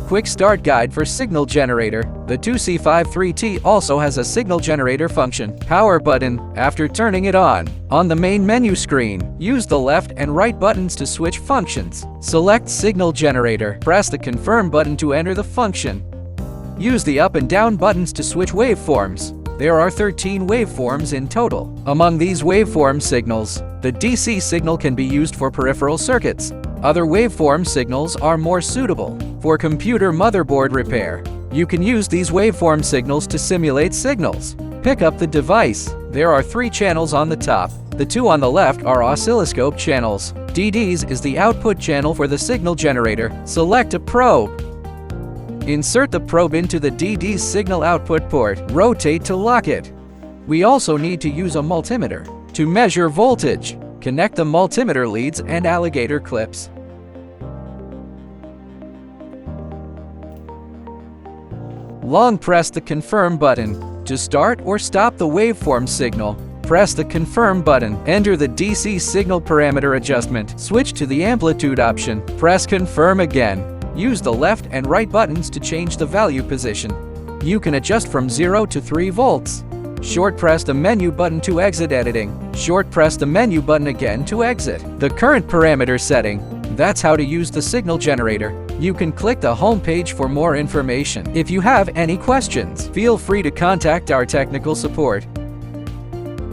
Quick start guide for signal generator. The 2C53T also has a signal generator function. Power button. After turning it on the main menu screen, use the left and right buttons to switch functions. Select signal generator. Press the confirm button to enter the function. Use the up and down buttons to switch waveforms. There are 13 waveforms in total. Among these waveform signals, the DC signal can be used for peripheral circuits. Other waveform signals are more suitable for computer motherboard repair. You can use these waveform signals to simulate signals. Pick up the device. There are 3 channels on the top. The 2 on the left are oscilloscope channels. DDS is the output channel for the signal generator. Select a probe. Insert the probe into the DDS signal output port. Rotate to lock it. We also need to use a multimeter to measure voltage. Connect the multimeter leads and alligator clips. Long press the confirm button. To start or stop the waveform signal, press the confirm button. Enter the DC signal parameter adjustment. Switch to the amplitude option. Press confirm again. Use the left and right buttons to change the value position. You can adjust from 0 to 3 volts. Short press the menu button to exit editing. Short press the menu button again to exit the current parameter setting. That's how to use the signal generator. You can click the home page for more information. If you have any questions, feel free to contact our technical support.